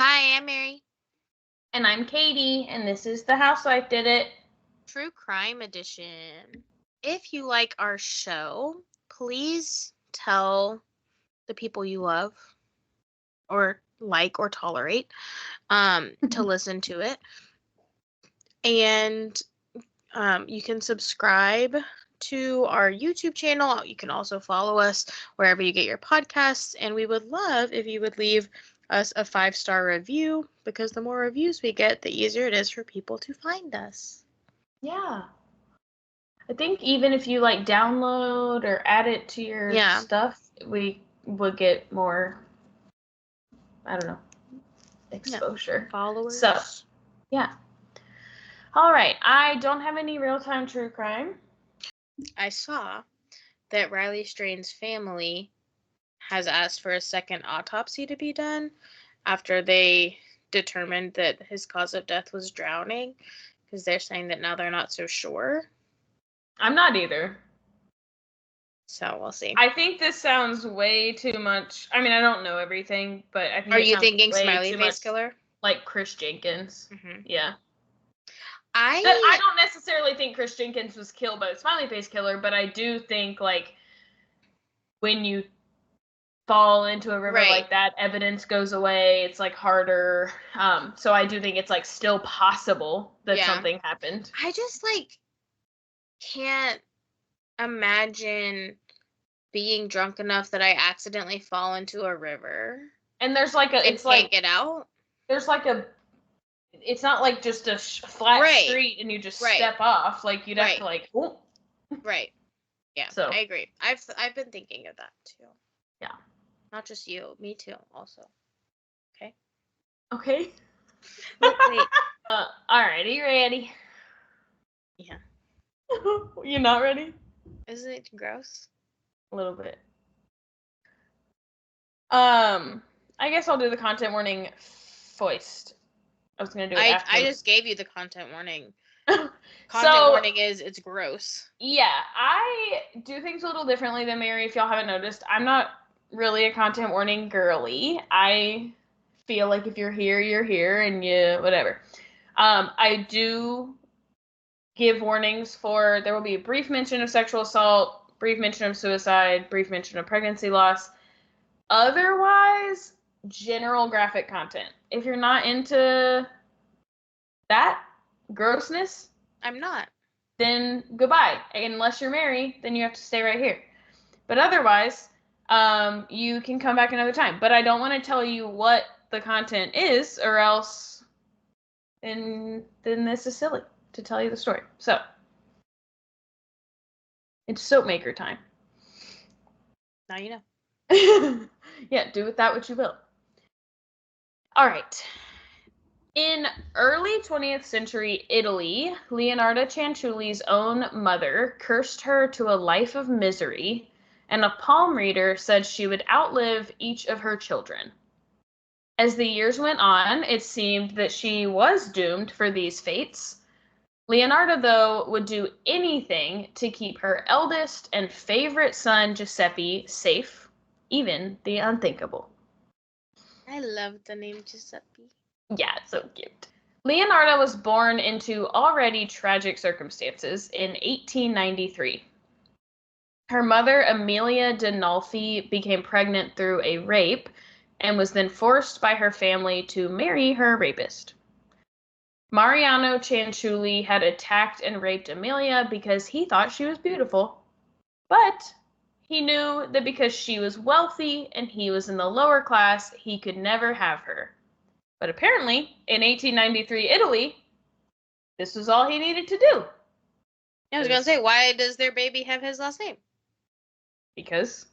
Hi, I'm Mary. And I'm Katie, and this is The Housewife Did It. True Crime Edition. If you like our show, please tell the people you love or like or tolerate to listen to it. And you can subscribe to our YouTube channel. You can also follow us wherever you get your podcasts. And we would love if you would leave us a 5-star review, because the more reviews we get, the easier it is for people to find us. Yeah. I think even if you download or add it to your stuff, we would get more, I don't know, exposure. Followers. So, yeah. All right. I don't have any real-time true crime. I saw that Riley Strain's family has asked for a second autopsy to be done after they determined that his cause of death was drowning, because they're saying that now they're not so sure. I'm not either. So we'll see. I think this sounds way too much. I mean, I don't know everything, but I think Are you thinking Smiley Face Killer? Like Chris Jenkins. Mm-hmm. Yeah. I don't necessarily think Chris Jenkins was killed by the Smiley Face Killer, but I do think, when you fall into a river like that, evidence goes away. It's, harder. So I do think it's, still possible that something happened. I just, can't imagine being drunk enough that I accidentally fall into a river. And there's, it's can't get out? There's, it's not just a flat street and you just step off. You'd have to oh. Right. Yeah. So I agree. I've been thinking of that too. Yeah. Not just you, me too. Also. Okay. Okay. Wait. All right. Are you ready? Yeah. You're not ready? Isn't it gross? A little bit. I guess I'll do the content warning first. I was going to do it after. I just gave you the content warning. Content warning is it's gross. Yeah, I do things a little differently than Mary, if y'all haven't noticed. I'm not really a content warning girly. I feel like if you're here, and you, whatever. I do give warnings for, there will be a brief mention of sexual assault, brief mention of suicide, brief mention of pregnancy loss. Otherwise, general graphic content. If you're not into that grossness, I'm not. Then goodbye. Unless you're married, then you have to stay right here. But otherwise, you can come back another time. But I don't want to tell you what the content is, or else then this is silly to tell you the story. So, it's soap maker time. Now you know. Yeah, do with that what you will. All right. In early 20th century Italy, Leonarda Cianciulli's own mother cursed her to a life of misery, and a palm reader said she would outlive each of her children. As the years went on, it seemed that she was doomed for these fates. Leonarda, though, would do anything to keep her eldest and favorite son, Giuseppe, safe, even the unthinkable. I love the name Giuseppe. Yeah, it's so cute. Leonarda was born into already tragic circumstances in 1893. Her mother, Amelia Dinolfi, became pregnant through a rape and was then forced by her family to marry her rapist. Mariano Cianciulli had attacked and raped Amelia because he thought she was beautiful, but he knew that because she was wealthy and he was in the lower class, he could never have her. But apparently, in 1893 Italy, this was all he needed to do. I was going to say, why does their baby have his last name? Because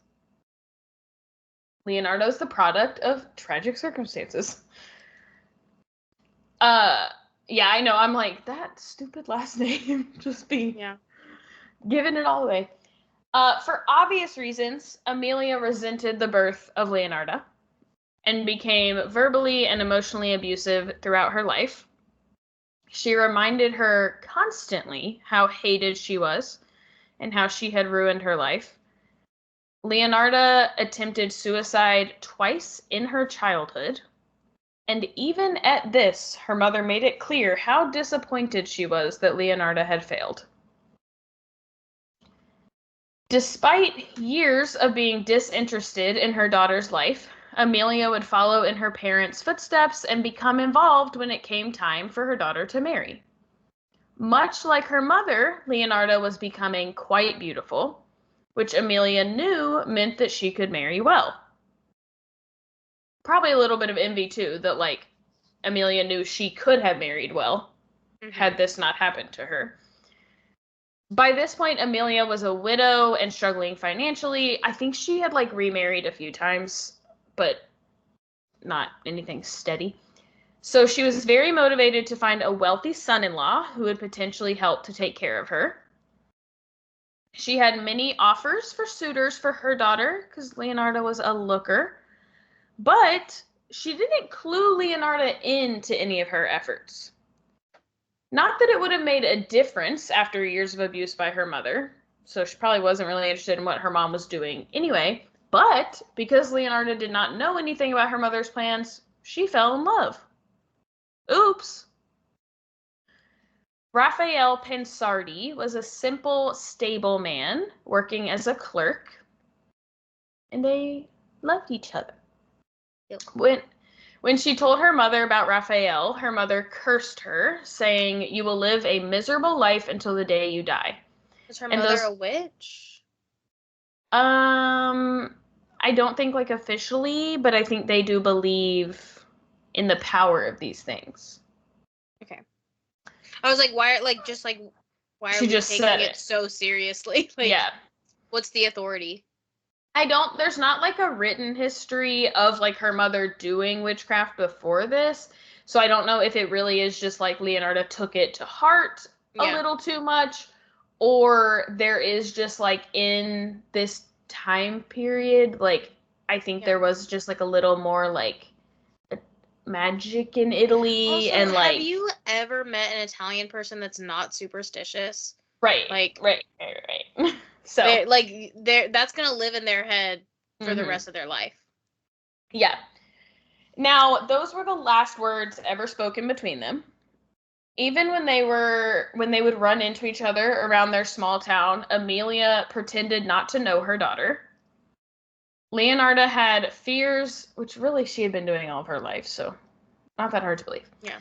Leonardo's the product of tragic circumstances. Yeah, I know. I'm like, that stupid last name. Just be giving it all away. For obvious reasons, Amelia resented the birth of Leonarda and became verbally and emotionally abusive throughout her life. She reminded her constantly how hated she was and how she had ruined her life. Leonarda attempted suicide twice in her childhood. And even at this, her mother made it clear how disappointed she was that Leonarda had failed. Despite years of being disinterested in her daughter's life, Amelia would follow in her parents' footsteps and become involved when it came time for her daughter to marry. Much like her mother, Leonarda was becoming quite beautiful, which Amelia knew meant that she could marry well. Probably a little bit of envy, too, that, like, Amelia knew she could have married well had this not happened to her. By this point, Amelia was a widow and struggling financially. I think she had, like, remarried a few times, but not anything steady. So she was very motivated to find a wealthy son-in-law who would potentially help to take care of her. She had many offers for suitors for her daughter, because Leonarda was a looker, but she didn't clue Leonarda into any of her efforts. Not that it would have made a difference after years of abuse by her mother, so she probably wasn't really interested in what her mom was doing anyway, but because Leonarda did not know anything about her mother's plans, she fell in love. Oops. Raphael Pensardi was a simple, stable man working as a clerk, and they loved each other. Yep. When she told her mother about Raphael, her mother cursed her, saying, "You will live a miserable life until the day you die." Is her mother a witch? I don't think, like, officially, but I think they do believe in the power of these things. Okay. I was like, why? Like, just like, why are we taking it so seriously? Like, yeah. What's the authority? There's not, like, a written history of, like, her mother doing witchcraft before this. So I don't know if it really is just, like, Leonarda took it to heart a little too much, or there is just, like, in this time period, like, I think there was just, like, a little more, like, magic in Italy. Also, and, like, have you ever met an Italian person that's not superstitious? Right. Like, right. So, that's gonna live in their head for the rest of their life. Yeah. Now, those were the last words ever spoken between them. Even when they would run into each other around their small town, Amelia pretended not to know her daughter. Leonarda had fears, which really she had been doing all of her life, so not that hard to believe. Yeah.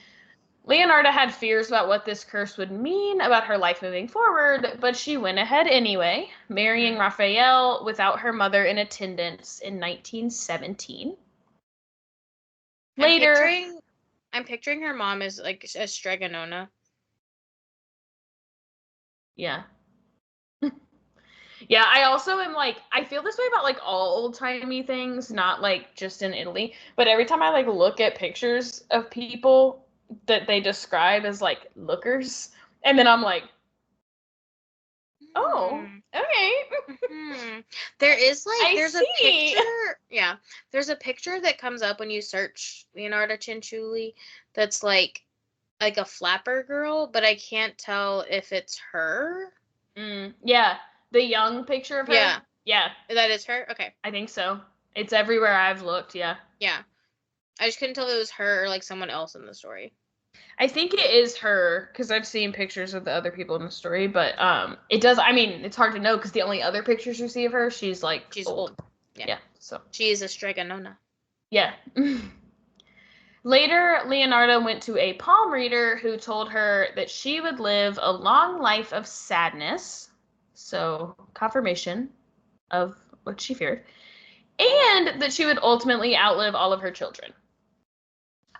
Leonarda had fears about what this curse would mean about her life moving forward, but she went ahead anyway, marrying Raphael without her mother in attendance in 1917. Later, I'm picturing her mom as, like, a stregonona. Yeah. Yeah, I also am, like, I feel this way about, like, all old-timey things, not, like, just in Italy, but every time I, like, look at pictures of people that they describe as, like, lookers, and then I'm like, oh, okay. There is, like, there's a picture. Yeah, there's a picture that comes up when you search Leonarda Cianciulli that's like a flapper girl, but I can't tell if it's her. Yeah, the young picture of her. Yeah, that is her. Okay, I think so. It's everywhere I've looked. Yeah, I just couldn't tell if it was her or, like, someone else in the story. I think it is her, because I've seen pictures of the other people in the story, but it does. I mean, it's hard to know because the only other pictures you see of her, she's old. Yeah. So she is a stregonona. Yeah. Later, Leonarda went to a palm reader who told her that she would live a long life of sadness, so confirmation of what she feared, and that she would ultimately outlive all of her children.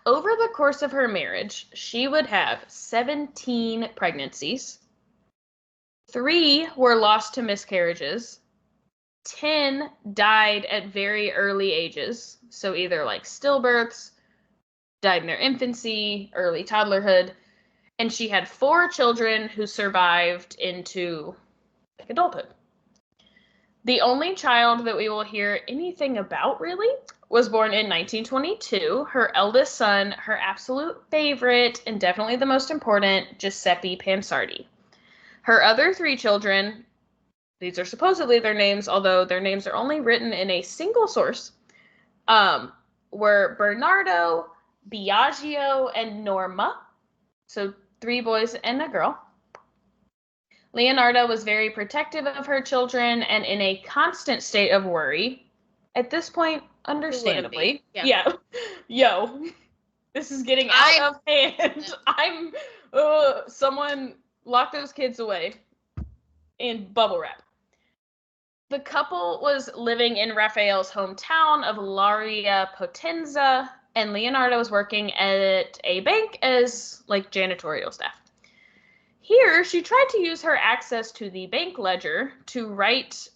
Over the course of her marriage, she would have 17 pregnancies. 3 were lost to miscarriages. 10 died at very early ages, so either, like, stillbirths, died in their infancy, early toddlerhood, and she had 4 children who survived into, like, adulthood. The only child that we will hear anything about, really, was born in 1922. Her eldest son, her absolute favorite, and definitely the most important, Giuseppe Pensardi. Her other 3 children, these are supposedly their names, although their names are only written in a single source, were Bernardo, Biagio, and Norma. So 3 boys and a girl. Leonarda was very protective of her children and in a constant state of worry. At this point, understandably. Yeah. Yo, this is getting out of hand. Someone lock those kids away in bubble wrap. The couple was living in Raphael's hometown of Laria Potenza, and Leonarda was working at a bank as like janitorial staff. Here, she tried to use her access to the bank ledger to write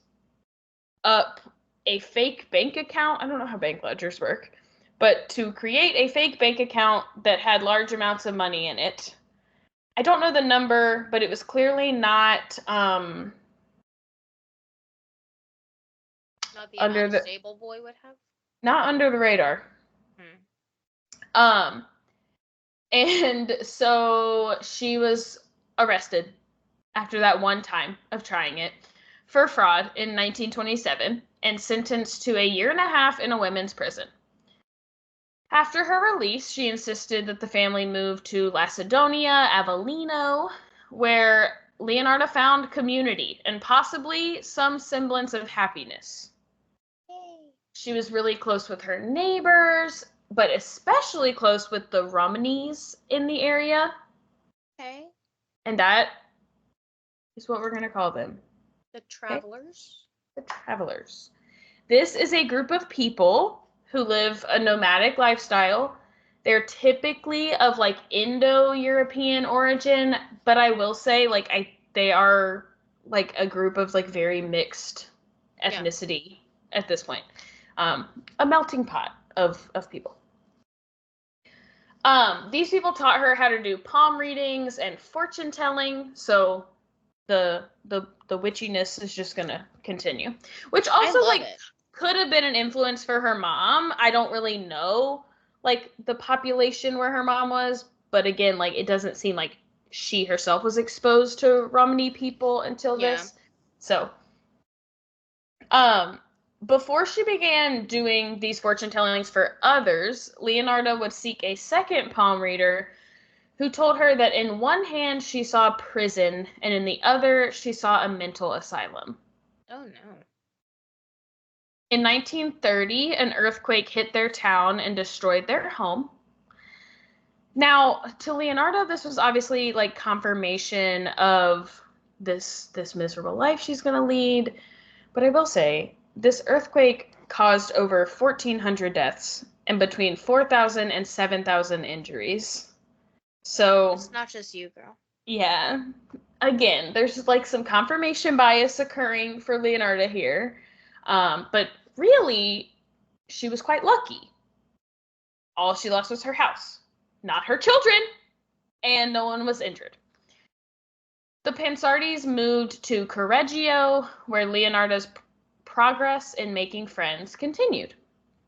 up a fake bank account. I don't know how bank ledgers work, but to create a fake bank account that had large amounts of money in it. I don't know the number, but it was clearly not the under the stable boy would have. Not under the radar. And so she was arrested after that one time of trying it for fraud in 1927 and sentenced to 1.5 years in a women's prison. After her release, she insisted that the family move to Lacedonia, Avellino, where Leonarda found community and possibly some semblance of happiness. Yay. She was really close with her neighbors, but especially close with the Romneys in the area. Okay. And that is what we're going to call them. The Travelers. Okay? The Travelers. This is a group of people who live a nomadic lifestyle. They're typically of like Indo-European origin, but I will say they are like a group of like very mixed ethnicity at this point. A melting pot of people. These people taught her how to do palm readings and fortune telling, so the witchiness is just gonna continue. Which also could have been an influence for her mom. I don't really know like the population where her mom was, but again, like it doesn't seem like she herself was exposed to Romney people until this. So before she began doing these fortune tellings for others, Leonarda would seek a second palm reader who told her that in one hand she saw prison and in the other she saw a mental asylum. Oh no. In 1930, an earthquake hit their town and destroyed their home. Now, to Leonarda, this was obviously like confirmation of this miserable life she's going to lead. But I will say, this earthquake caused over 1,400 deaths and between 4,000 and 7,000 injuries. So it's not just you, girl. Yeah. Again, there's like some confirmation bias occurring for Leonarda here. But really, she was quite lucky. All she lost was her house, not her children, and no one was injured. The Pansardis moved to Correggio, where Leonarda's progress in making friends continued.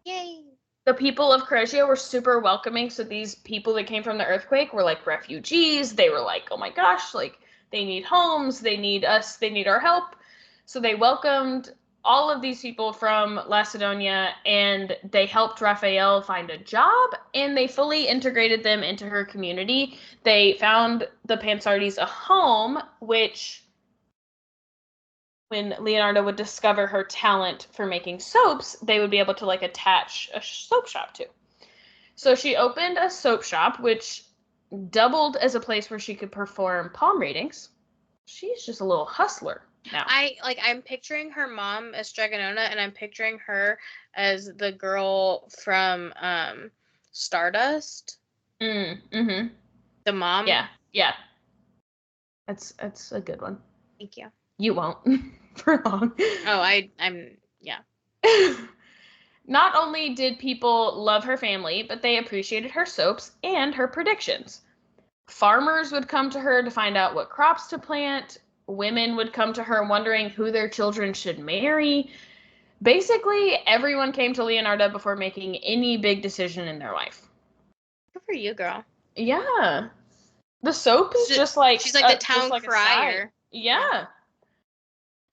Yay! The people of Correggio were super welcoming, so these people that came from the earthquake were like refugees. They were like, oh my gosh, like they need homes, they need us, they need our help. So they welcomed all of these people from Lacedonia, and they helped Raphael find a job, and they fully integrated them into her community. They found the Pansardis a home, which when Leonarda would discover her talent for making soaps, they would be able to like attach a soap shop to. So she opened a soap shop, which doubled as a place where she could perform palm readings. She's just a little hustler now. I'm picturing her mom as Dragonona, and I'm picturing her as the girl from Stardust. Mm-hmm. The mom. Yeah. That's a good one. Thank you. You won't for long. Oh, I'm yeah. Not only did people love her family, but they appreciated her soaps and her predictions. Farmers would come to her to find out what crops to plant. Women would come to her wondering who their children should marry. Basically, everyone came to Leonarda before making any big decision in their life. Good for you, girl. Yeah. The soap is just like... She's like the town crier. Yeah.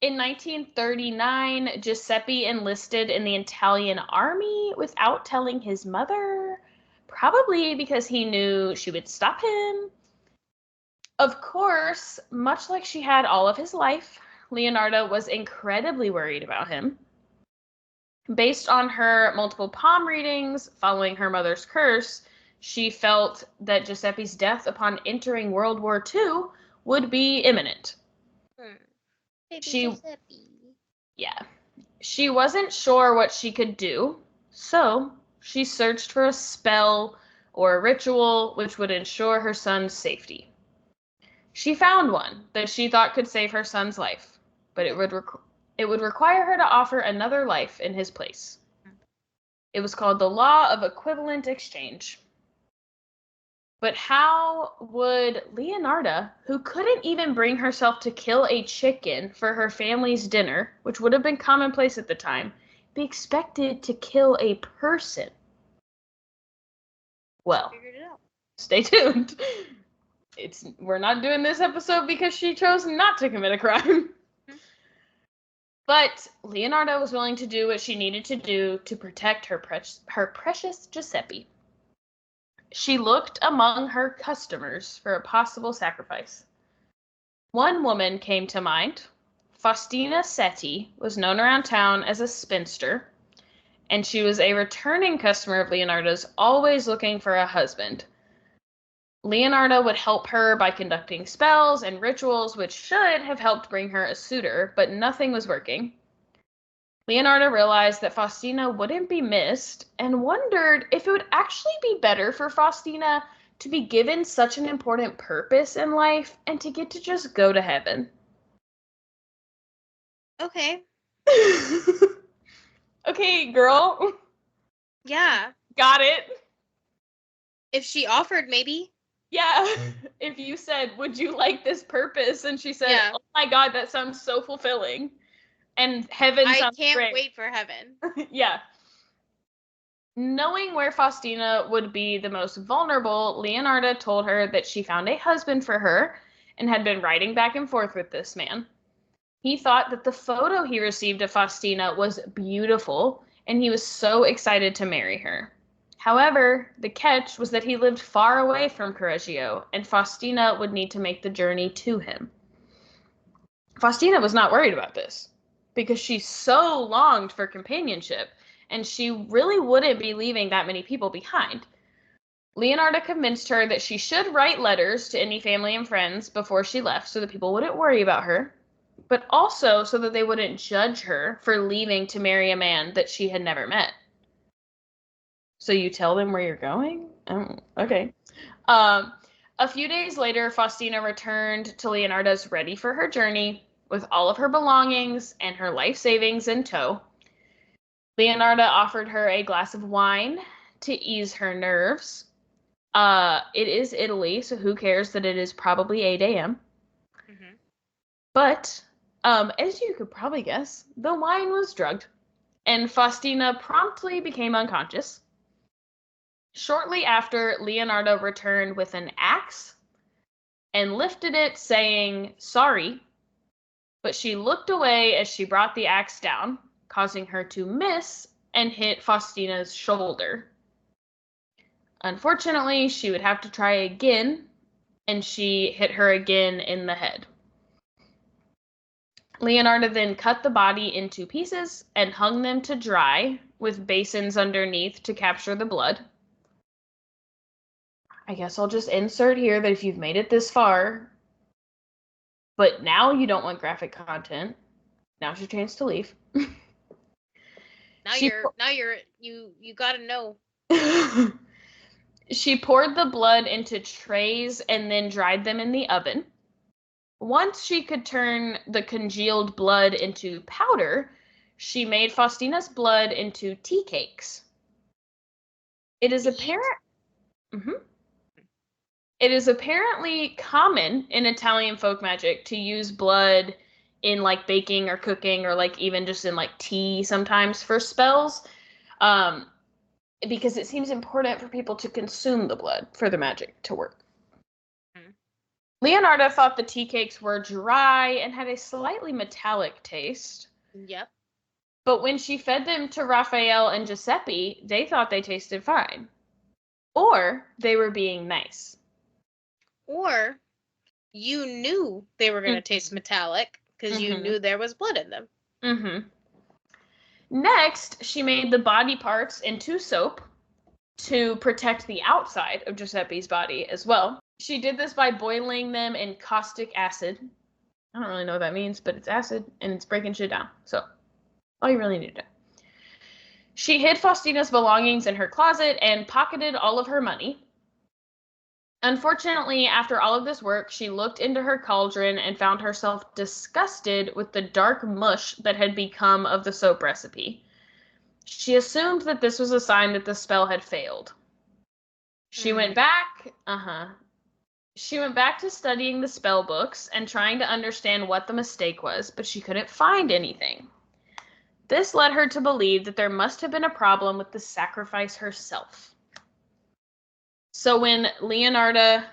In 1939, Giuseppe enlisted in the Italian army without telling his mother. probably because he knew she would stop him. Of course, much like she had all of his life, Leonarda was incredibly worried about him. Based on her multiple palm readings following her mother's curse, she felt that Giuseppe's death upon entering World War II would be imminent. Baby Giuseppe. Yeah. She wasn't sure what she could do, so she searched for a spell or a ritual which would ensure her son's safety. She found one that she thought could save her son's life, but it would require her to offer another life in his place. It was called the Law of Equivalent Exchange. But how would Leonarda, who couldn't even bring herself to kill a chicken for her family's dinner, which would have been commonplace at the time, be expected to kill a person? Well, stay tuned. We're not doing this episode because she chose not to commit a crime. But Leonarda was willing to do what she needed to do to protect her precious Giuseppe. She looked among her customers for a possible sacrifice. One woman came to mind. Faustina Setti was known around town as a spinster, and she was a returning customer of Leonarda's, always looking for a husband. Leonarda would help her by conducting spells and rituals which should have helped bring her a suitor, but nothing was working. Leonarda realized that Faustina wouldn't be missed and wondered if it would actually be better for Faustina to be given such an important purpose in life and to get to just go to heaven. Okay. Okay, girl. Yeah. Got it. If she offered, maybe. Yeah. If you said, would you like this purpose? And she said, oh my God, that sounds so fulfilling. And heaven sounds great. I can't wait for heaven. Yeah. Knowing where Faustina would be the most vulnerable, Leonarda told her that she found a husband for her and had been writing back and forth with this man. He thought that the photo he received of Faustina was beautiful, and he was so excited to marry her. However, the catch was that he lived far away from Correggio, and Faustina would need to make the journey to him. Faustina was not worried about this, because she so longed for companionship, and she really wouldn't be leaving that many people behind. Leonarda convinced her that she should write letters to any family and friends before she left so that people wouldn't worry about her, but also so that they wouldn't judge her for leaving to marry a man that she had never met. So you tell them where you're going? Oh, okay. A few days later, Faustina returned to Leonarda's ready for her journey with all of her belongings and her life savings in tow. Leonarda offered her a glass of wine to ease her nerves. It is Italy, so who cares that it is probably 8 a.m. Mm-hmm. But, as you could probably guess, the wine was drugged, and Faustina promptly became unconscious. Shortly after, Leonarda returned with an axe and lifted it, saying, "Sorry," but she looked away as she brought the axe down, causing her to miss and hit Faustina's shoulder. Unfortunately, she would have to try again, and she hit her again in the head. Leonarda then cut the body into pieces and hung them to dry with basins underneath to capture the blood. I guess I'll just insert here that if you've made it this far, but now you don't want graphic content, now's your chance to leave. You gotta know. She poured the blood into trays and then dried them in the oven. Once she could turn the congealed blood into powder, she made Faustina's blood into tea cakes. It is apparent. Mm-hmm. It is apparently common in Italian folk magic to use blood in like baking or cooking or like even just in like tea sometimes for spells, because it seems important for people to consume the blood for the magic to work. Mm-hmm. Leonarda thought the tea cakes were dry and had a slightly metallic taste. Yep. But when she fed them to Raphael and Giuseppe, they thought they tasted fine. Or they were being nice. Or you knew they were going to taste metallic because you knew there was blood in them. Mm-hmm. Next, she made the body parts into soap to protect the outside of Giuseppe's body as well. She did this by boiling them in caustic acid. I don't really know what that means, but it's acid and it's breaking shit down. So, all you really need to know. She hid Faustina's belongings in her closet and pocketed all of her money. Unfortunately, after all of this work, she looked into her cauldron and found herself disgusted with the dark mush that had become of the soap recipe. She assumed that this was a sign that the spell had failed. She went back to studying the spell books and trying to understand what the mistake was, but she couldn't find anything. This led her to believe that there must have been a problem with the sacrifice herself. So when Leonarda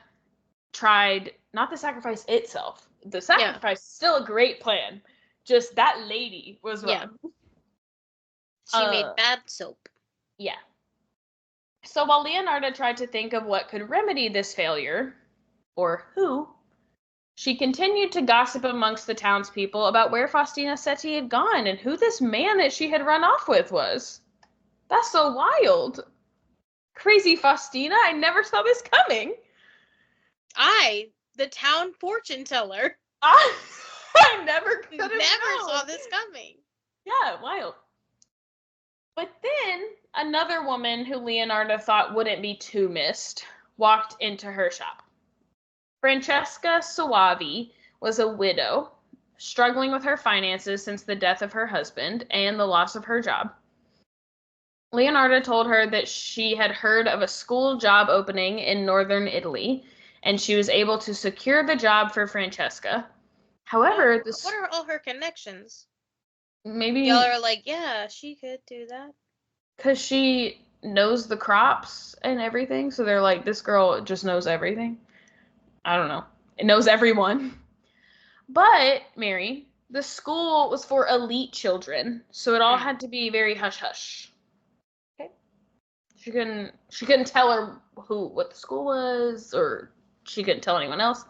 tried, not the sacrifice itself, the sacrifice is still a great plan. Just that lady was wrong. She made bad soap. Yeah. So while Leonarda tried to think of what could remedy this failure, or who, she continued to gossip amongst the townspeople about where Faustina Setti had gone and who this man that she had run off with was. That's so wild. Crazy Faustina, I never saw this coming. The town fortune teller. I never could have saw this coming. Yeah, wild. But then another woman who Leonarda thought wouldn't be too missed walked into her shop. Francesca Soavi was a widow, struggling with her finances since the death of her husband and the loss of her job. Leonarda told her that she had heard of a school job opening in northern Italy, and she was able to secure the job for Francesca. However, what are all her connections? Maybe y'all are like, yeah, she could do that. Because she knows the crops and everything, so they're like, this girl just knows everything. I don't know. It knows everyone. But, Mary, the school was for elite children, so it all had to be very hush-hush. Okay? She couldn't tell her what the school was, or she couldn't tell anyone else.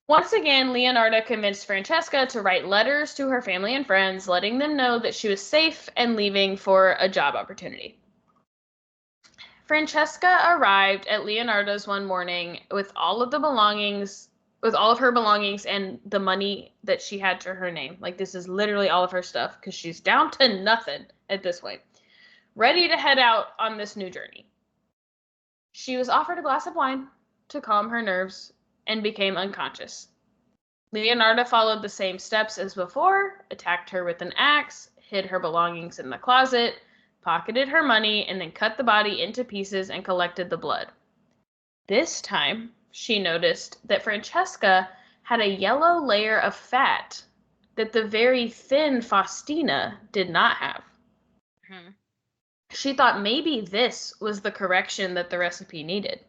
Once again, Leonarda convinced Francesca to write letters to her family and friends, letting them know that she was safe and leaving for a job opportunity. Francesca arrived at Leonarda's one morning with all of her belongings and the money that she had to her name. Like, this is literally all of her stuff, because she's down to nothing at this point, ready to head out on this new journey. She was offered a glass of wine to calm her nerves and became unconscious. Leonarda followed the same steps as before, attacked her with an axe, hid her belongings in the closet, pocketed her money, and then cut the body into pieces and collected the blood. This time, she noticed that Francesca had a yellow layer of fat that the very thin Faustina did not have. She thought maybe this was the correction that the recipe needed.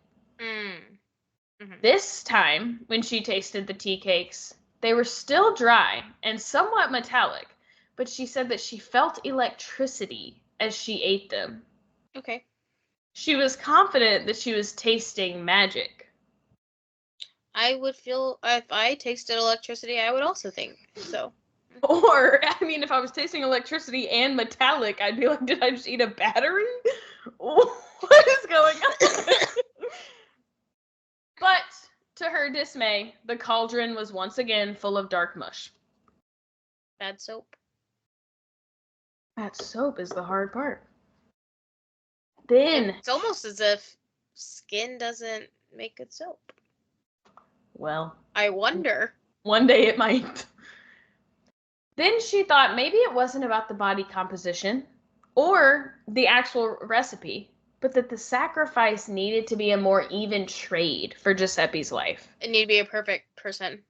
This time, when she tasted the tea cakes, they were still dry and somewhat metallic, but she said that she felt electricity as she ate them. Okay. She was confident that she was tasting magic. I would feel, if I tasted electricity, I would also think so. Or, I mean, if I was tasting electricity and metallic, I'd be like, did I just eat a battery? What is going on? But, to her dismay, the cauldron was once again full of dark mush. Bad soap. That soap is the hard part. Then... It's almost as if skin doesn't make good soap. Well... I wonder. One day it might. Then she thought maybe it wasn't about the body composition or the actual recipe, but that the sacrifice needed to be a more even trade for Giuseppe's life. It needed to be a perfect person.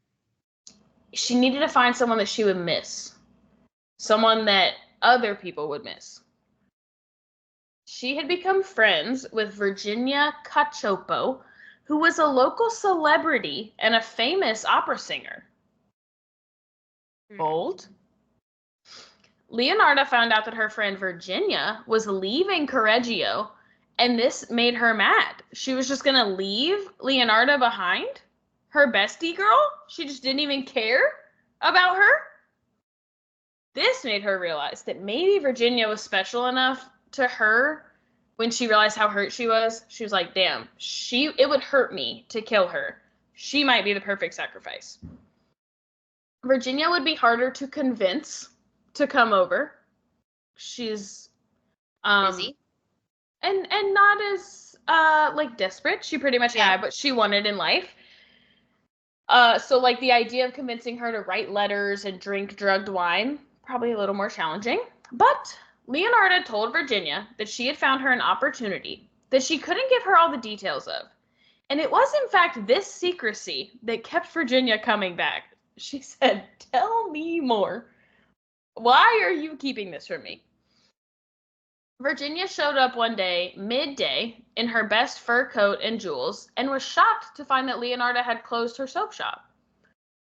She needed to find someone that she would miss. Someone that other people would miss. She had become friends with Virginia Cacioppo, who was a local celebrity and a famous opera singer. Bold. Leonarda found out that her friend Virginia was leaving Correggio And this made her mad. She was just going to leave Leonarda behind, her bestie girl. She just didn't even care about her. This made her realize that maybe Virginia was special enough to her. When she realized how hurt she was like, damn, it would hurt me to kill her. She might be the perfect sacrifice. Virginia would be harder to convince to come over. She's busy. And not as like desperate. She pretty much had what she wanted in life. So like the idea of convincing her to write letters and drink drugged wine, probably a little more challenging. But Leonarda told Virginia that she had found her an opportunity that she couldn't give her all the details of. And it was, in fact, this secrecy that kept Virginia coming back. She said, "Tell me more. Why are you keeping this from me?" Virginia showed up one day, midday, in her best fur coat and jewels, and was shocked to find that Leonarda had closed her soap shop.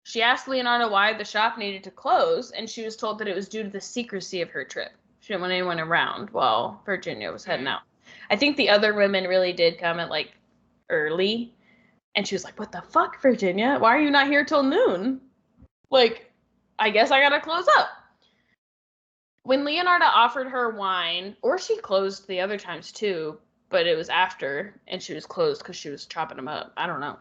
She asked Leonarda why the shop needed to close, and she was told that it was due to the secrecy of her trip. She didn't want anyone around while Virginia was heading out. I think the other women really did come at, like, early, and she was like, "What the fuck, Virginia? Why are you not here till noon? Like, I guess I gotta close up." When Leonarda offered her wine, or she closed the other times too, but it was after, and she was closed because she was chopping them up. I don't know.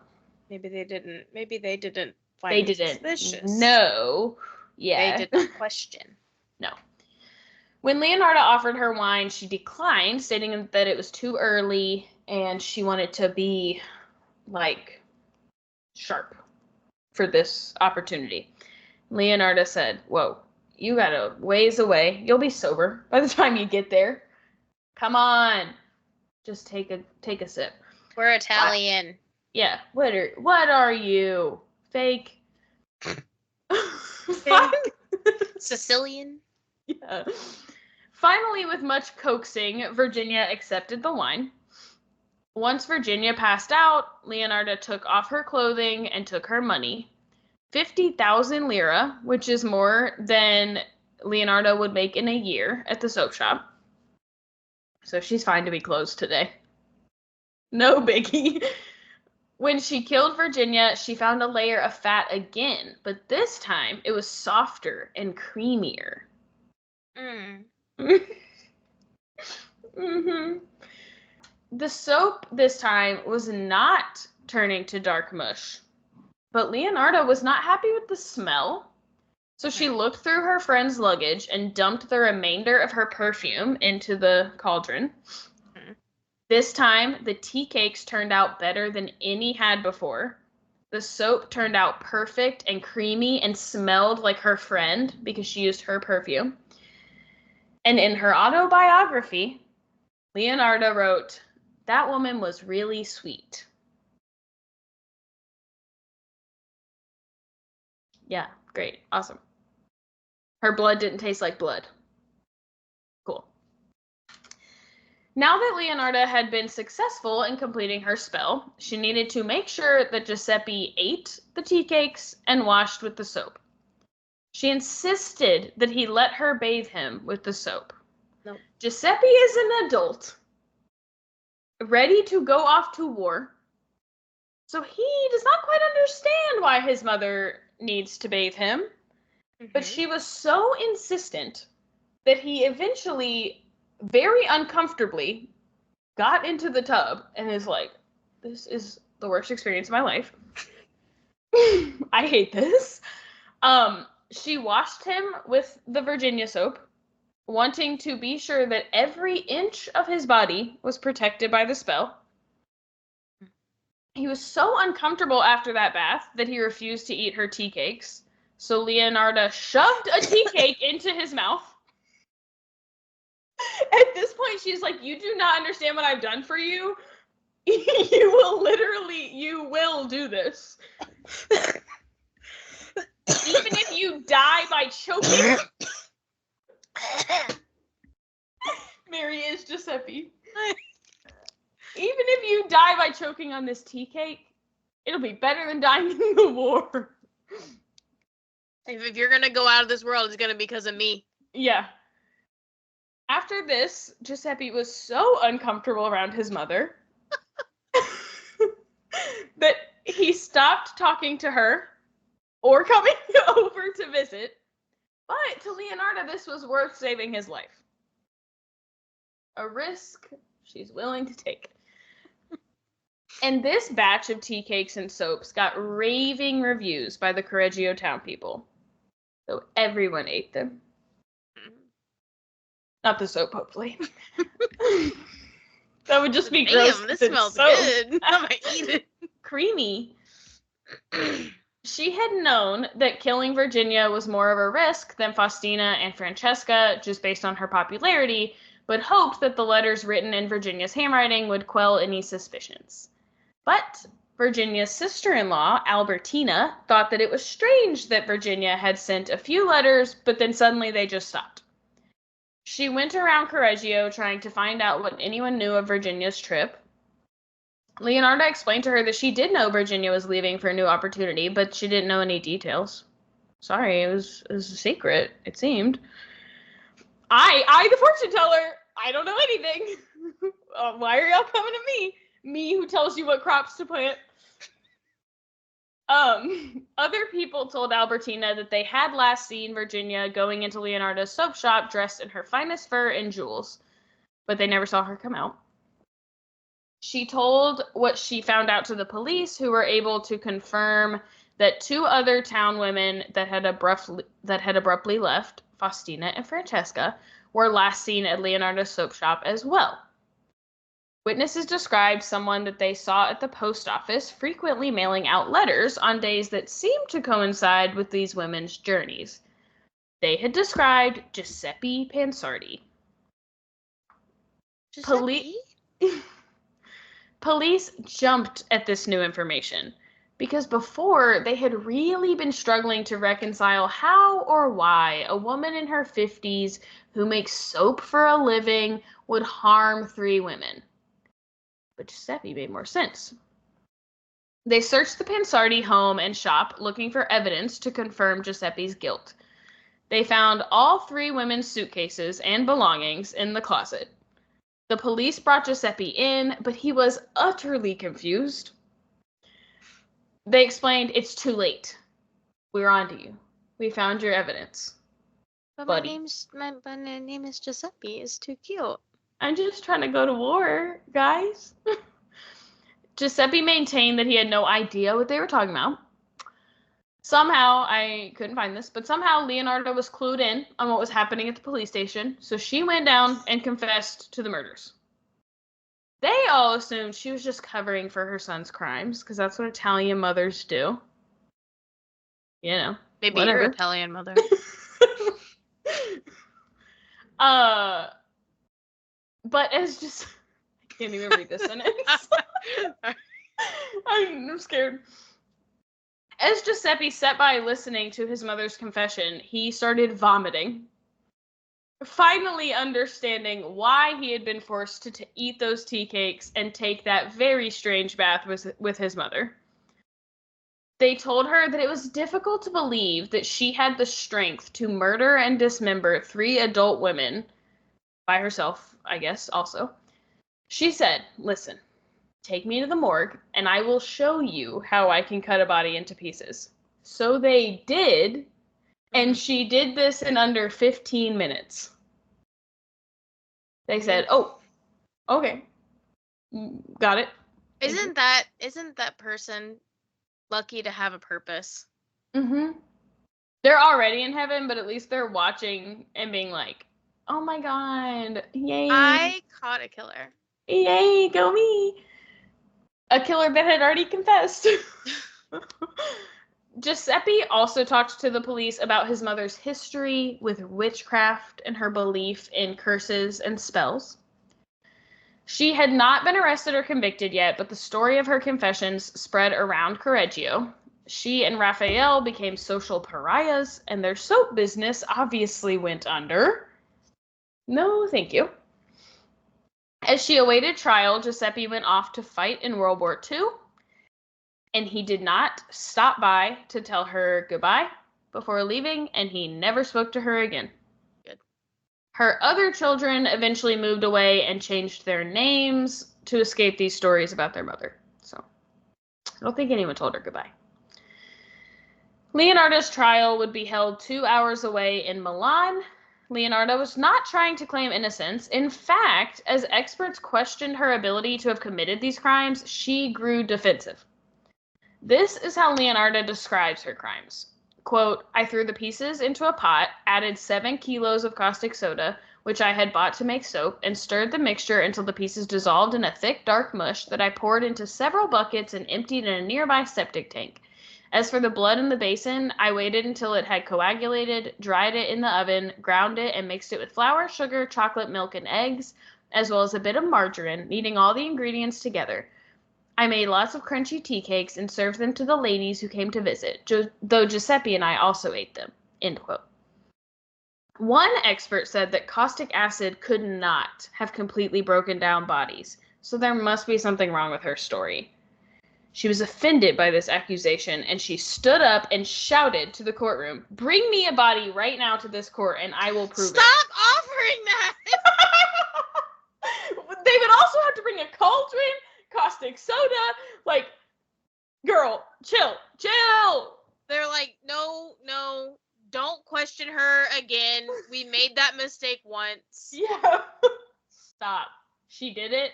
Maybe they didn't find They it didn't suspicious. know. Yeah. They did not question. No. When Leonarda offered her wine, she declined, stating that it was too early and she wanted to be, like, sharp for this opportunity. Leonarda said, "Whoa, you got a ways away. You'll be sober by the time you get there. Come on. Just take a sip." We're Italian. What? Yeah. What are you? Fake? Sicilian? Yeah. Finally, with much coaxing, Virginia accepted the wine. Once Virginia passed out, Leonarda took off her clothing and took her money. 50,000 lira, which is more than Leonarda would make in a year at the soap shop. So she's fine to be closed today. No biggie. When she killed Virginia, she found a layer of fat again, but this time it was softer and creamier. Mm-hmm. The soap this time was not turning to dark mush, but Leonarda was not happy with the smell, so she looked through her friend's luggage and dumped the remainder of her perfume into the cauldron. This time, the tea cakes turned out better than any had before. The soap turned out perfect and creamy and smelled like her friend because she used her perfume. And in her autobiography, Leonarda wrote, "That woman was really sweet." Yeah, great. Awesome. Her blood didn't taste like blood. Cool. Now that Leonarda had been successful in completing her spell, she needed to make sure that Giuseppe ate the tea cakes and washed with the soap. She insisted that he let her bathe him with the soap. No. Giuseppe is an adult, ready to go off to war, so he does not quite understand why his mother needs to bathe him. But she was so insistent that he eventually, very uncomfortably, got into the tub and is like, "This is the worst experience of my life. I hate this." She washed him with the Virginia soap, wanting to be sure that every inch of his body was protected by the spell. He was so uncomfortable after that bath that he refused to eat her tea cakes. So Leonarda shoved a tea cake into his mouth. At this point, she's like, "You do not understand what I've done for you. You will do this. Even if you die by choking." Mary is Giuseppe. "Even if you die by choking on this tea cake, it'll be better than dying in the war." If you're going to go out of this world, it's going to be because of me. Yeah. After this, Giuseppe was so uncomfortable around his mother that he stopped talking to her or coming over to visit. But to Leonarda, this was worth saving his life. A risk she's willing to take. And this batch of tea cakes and soaps got raving reviews by the Correggio town people. So everyone ate them. Not the soap, hopefully. That would just be gross. Damn, this smells good. I might eat it. Creamy. She had known that killing Virginia was more of a risk than Faustina and Francesca, just based on her popularity, but hoped that the letters written in Virginia's handwriting would quell any suspicions. But Virginia's sister-in-law, Albertina, thought that it was strange that Virginia had sent a few letters, but then suddenly they just stopped. She went around Correggio trying to find out what anyone knew of Virginia's trip. Leonarda explained to her that she did know Virginia was leaving for a new opportunity, but she didn't know any details. Sorry, it was a secret, it seemed. I, the fortune teller, I don't know anything. Why are y'all coming to me? Me who tells you what crops to plant. Other people told Albertina that they had last seen Virginia going into Leonarda's soap shop dressed in her finest fur and jewels, but they never saw her come out. She told what she found out to the police, who were able to confirm that two other town women that had abruptly left, Faustina and Francesca, were last seen at Leonarda's soap shop as well. Witnesses described someone that they saw at the post office frequently mailing out letters on days that seemed to coincide with these women's journeys. They had described Giuseppe Pansardi. Police jumped at this new information because before they had really been struggling to reconcile how or why a woman in her 50s who makes soap for a living would harm three women. But Giuseppe made more sense. They searched the Pansardi home and shop looking for evidence to confirm Giuseppe's guilt. They found all three women's suitcases and belongings in the closet. The police brought Giuseppe in, but he was utterly confused. They explained, "It's too late. We're on to you. We found your evidence." But Buddy. my name is Giuseppe. It's too cute. I'm just trying to go to war, guys. Giuseppe maintained that he had no idea what they were talking about. Somehow, I couldn't find this, but somehow Leonarda was clued in on what was happening at the police station, so she went down and confessed to the murders. They all assumed she was just covering for her son's crimes, because that's what Italian mothers do. You know, Maybe whatever. your Italian mother. But as just... I can't even read this sentence. I'm scared. As Giuseppe sat by listening to his mother's confession, he started vomiting. Finally understanding why he had been forced to eat those tea cakes and take that very strange bath with his mother. They told her that it was difficult to believe that she had the strength to murder and dismember three adult women, by herself, I guess, also. She said, "Listen, take me to the morgue, and I will show you how I can cut a body into pieces." So they did, and she did this in under 15 minutes. They said, "Oh, okay, got it." Isn't that person lucky to have a purpose? Mm-hmm. They're already in heaven, but at least they're watching and being like, "Oh my god, yay. I caught a killer. Yay, go me." A killer that had already confessed. Giuseppe also talked to the police about his mother's history with witchcraft and her belief in curses and spells. She had not been arrested or convicted yet, but the story of her confessions spread around Correggio. She and Raphael became social pariahs, and their soap business obviously went under. No, thank you. As she awaited trial, Giuseppe went off to fight in World War II, and he did not stop by to tell her goodbye before leaving, and he never spoke to her again. Good. Her other children eventually moved away and changed their names to escape these stories about their mother. So I don't think anyone told her goodbye. Leonarda's trial would be held 2 hours away in Milan. Leonarda was not trying to claim innocence. In fact, as experts questioned her ability to have committed these crimes, she grew defensive. This is how Leonarda describes her crimes. Quote, I threw the pieces into a pot, added 7 kilos of caustic soda, which I had bought to make soap, and stirred the mixture until the pieces dissolved in a thick, dark mush that I poured into several buckets and emptied in a nearby septic tank. As for the blood in the basin, I waited until it had coagulated, dried it in the oven, ground it, and mixed it with flour, sugar, chocolate, milk, and eggs, as well as a bit of margarine, kneading all the ingredients together. I made lots of crunchy tea cakes and served them to the ladies who came to visit, though Giuseppe and I also ate them. End quote. One expert said that caustic acid could not have completely broken down bodies, so there must be something wrong with her story. She was offended by this accusation, and she stood up and shouted to the courtroom, bring me a body right now to this court, and I will prove it. Stop offering that! They would also have to bring a cauldron, caustic soda, like, girl, chill. They're like, no, don't question her again. We made that mistake once. Yeah. Stop. She did it.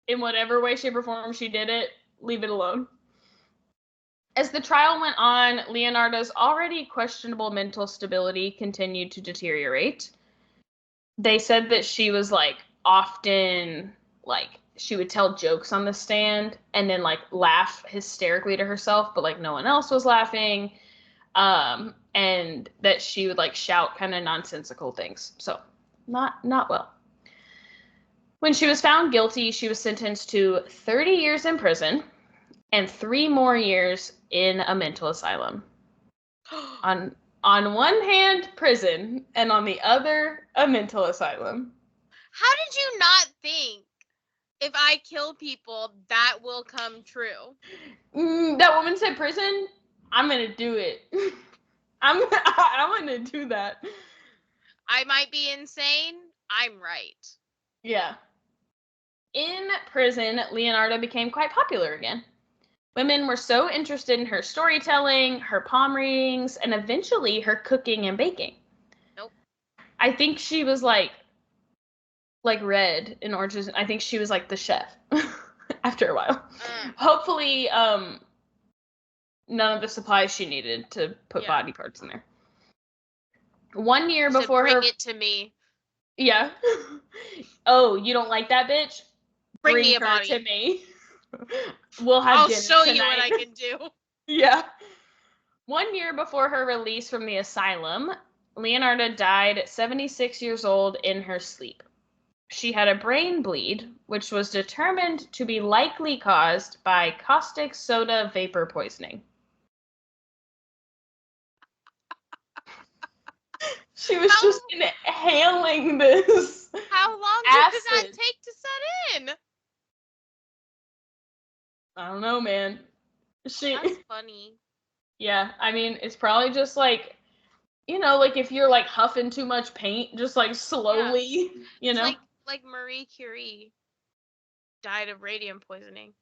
In whatever way, shape, or form she did it. Leave it alone. As the trial went on, Leonarda's already questionable mental stability continued to deteriorate. They said that she was, like, often, like, she would tell jokes on the stand and then, like, laugh hysterically to herself, but, like, no one else was laughing. And that she would, like, shout kind of nonsensical things. So, not well. When she was found guilty, she was sentenced to 30 years in prison and 3 more years in a mental asylum. On one hand, prison, and on the other, a mental asylum. How did you not think, if I kill people, that will come true? That woman said prison? I'm going to do it. I'm going to do that. I might be insane. I'm right. Yeah. In prison, Leonarda became quite popular again. Women were so interested in her storytelling, her palm readings, and eventually her cooking and baking. Nope. I think she was like Red in Orange is... I think she was like the chef after a while. Hopefully, none of the supplies she needed to put body parts in there. 1 year before bring her... it to me. Yeah. Oh, you don't like that bitch? Bring me a her body to me. We'll have I'll dinner show tonight. you what I can do. Yeah. 1 year before her release from the asylum, Leonarda died at 76 years old in her sleep. She had a brain bleed, which was determined to be likely caused by caustic soda vapor poisoning. She was just inhaling this. How long did that take to set in? I don't know, man. That's funny. Yeah, I mean, it's probably just like, you know, like if you're like huffing too much paint, just like slowly, you know? It's like Marie Curie died of radium poisoning.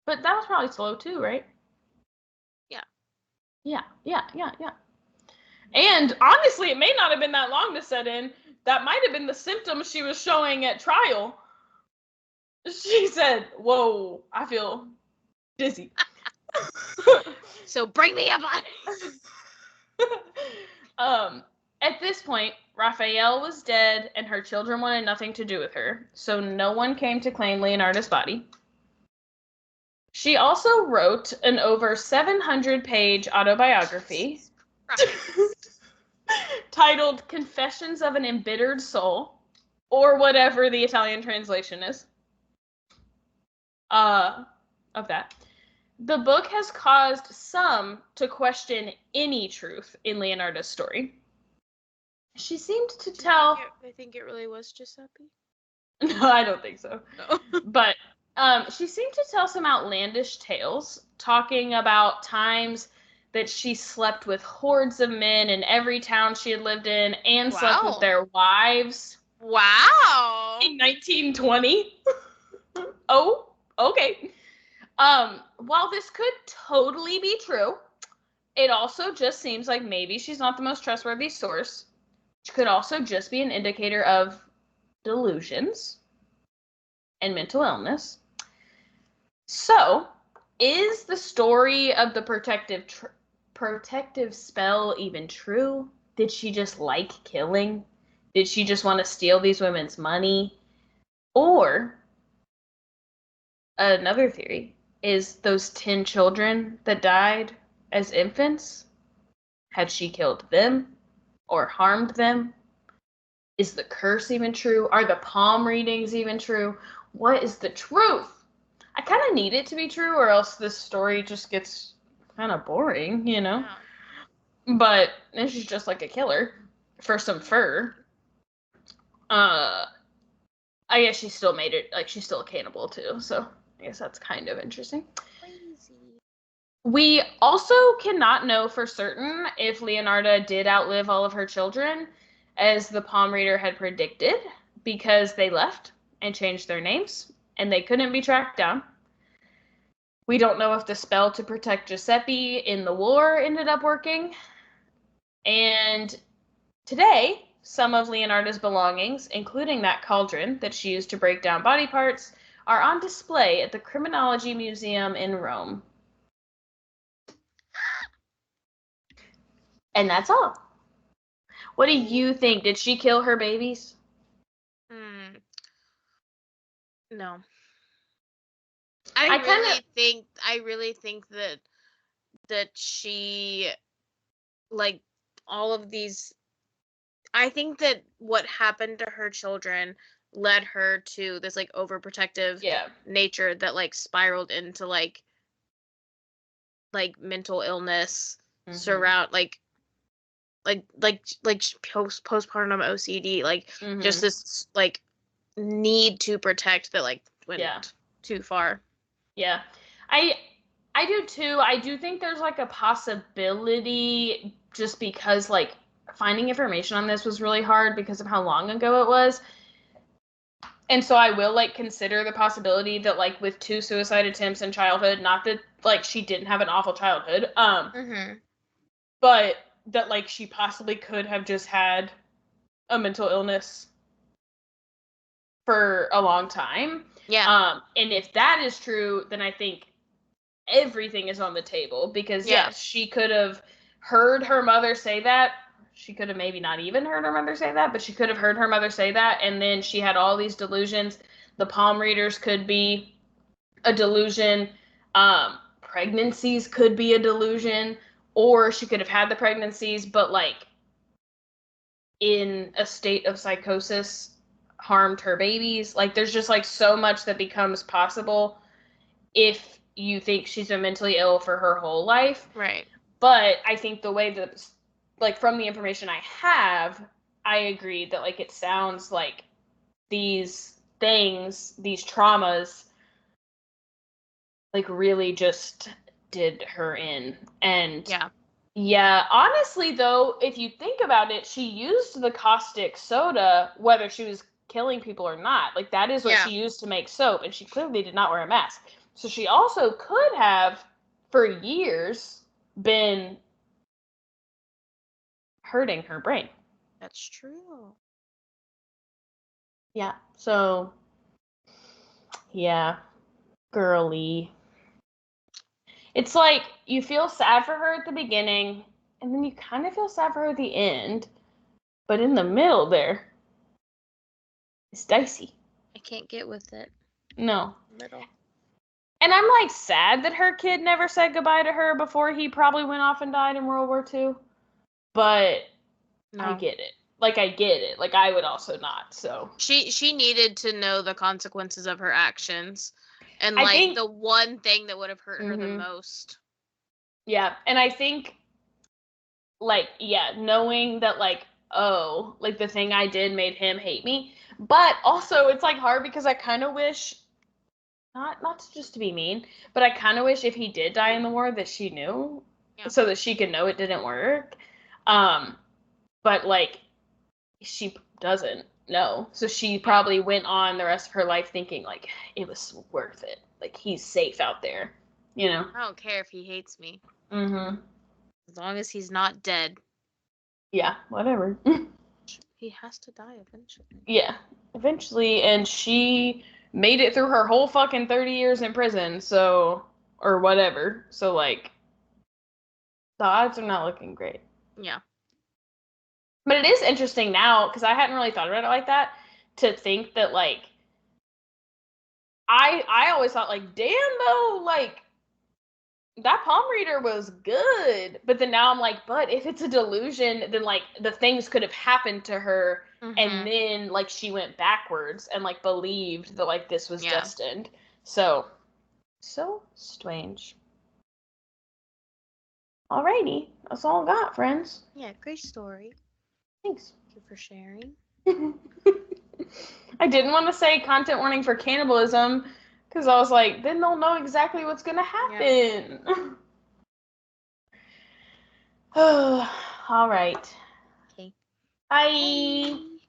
But that was probably slow too, right? Yeah. Yeah. And honestly, it may not have been that long to set in. That might have been the symptoms she was showing at trial. She said, whoa, I feel dizzy. So bring me a body. At this point, Raphael was dead and her children wanted nothing to do with her, so no one came to claim Leonarda's body. She also wrote an over 700-page autobiography titled Confessions of an Embittered Soul, or whatever the Italian translation is of that. The book has caused some to question any truth in Leonarda's story. She seemed to tell... I think it really was Giuseppe. No, I don't think so. No. But she seemed to tell some outlandish tales, talking about times that she slept with hordes of men in every town she had lived in and slept with their wives. Wow. In 1920. Oh, okay. While this could totally be true, it also just seems like maybe she's not the most trustworthy source. Which could also just be an indicator of delusions and mental illness. So, is the story of the protective spell even true? Did she just like killing? Did she just want to steal these women's money? Or, another theory is those 10 children that died as infants, had she killed them or harmed them? Is the curse even true? Are the palm readings even true? What is the truth? I kind of need it to be true, or else this story just gets kind of boring, you know? Yeah. But she's just like a killer for some fur. I guess she still made it, like, she's still a cannibal too, so I guess that's kind of interesting. Crazy. We also cannot know for certain if Leonarda did outlive all of her children, as the palm reader had predicted, because they left and changed their names, and they couldn't be tracked down. We don't know if the spell to protect Giuseppe in the war ended up working. And today, some of Leonarda's belongings, including that cauldron that she used to break down body parts, are on display at the Criminology Museum in Rome. And that's all. What do you think? Did she kill her babies? No. I really think that she, like, all of these, I think that what happened to her children led her to this, like, overprotective nature that, like, spiraled into like mental illness, surround like postpartum OCD, like just this like need to protect that like went too far. Yeah. I do too. I do think there's like a possibility, just because like finding information on this was really hard because of how long ago it was. And so I will like consider the possibility that like with 2 suicide attempts in childhood, not that like she didn't have an awful childhood, but that like she possibly could have just had a mental illness for a long time. Yeah. And if that is true, then I think everything is on the table, because yes, she could have heard her mother say that. She could have maybe not even heard her mother say that, but she could have heard her mother say that, and then she had all these delusions. The palm readers could be a delusion. Pregnancies could be a delusion, or she could have had the pregnancies, but like in a state of psychosis harmed her babies. Like there's just like so much that becomes possible if you think she's been mentally ill for her whole life. Right. But I think the way that, like, from the information I have, I agree that, like, it sounds like these things, these traumas, like, really just did her in. And yeah, honestly, though, if you think about it, she used the caustic soda, whether she was killing people or not. Like, that is what she used to make soap, and she clearly did not wear a mask. So she also could have, for years, been hurting her brain. That's true. Yeah. So, yeah. Girly. It's like you feel sad for her at the beginning, and then you kind of feel sad for her at the end. But in the middle there, it's dicey. I can't get with it. No. Middle. And I'm like sad that her kid never said goodbye to her before he probably went off and died in World War II. But I get it. Like, I get it. Like, I would also not, so. She needed to know the consequences of her actions. And, I think the one thing that would have hurt her the most. Yeah, and I think, like, knowing that, like, oh, like, the thing I did made him hate me. But also, it's, like, hard because I kind of wish, not just to be mean, but I kind of wish if he did die in the war that she knew. so that she could know it didn't work. But like she doesn't know. So she probably went on the rest of her life thinking like it was worth it. Like he's safe out there, you know. I don't care if he hates me. Mhm. As long as he's not dead. Yeah, whatever. He has to die eventually. Yeah, eventually, and she made it through her whole fucking 30 years in prison, so or whatever. So like the odds are not looking great. Yeah. But it is interesting now because I hadn't really thought about it like that to think that like I always thought like damn though like that palm reader was good, but then now I'm like, but if it's a delusion, then like the things could have happened to her, and then like she went backwards and like believed that like this was destined. So strange. Alrighty, that's all I got, friends. Yeah, great story. Thanks. Thank you for sharing. I didn't want to say content warning for cannibalism because I was like, then they'll know exactly what's gonna happen. Yep. All right. Okay. Bye.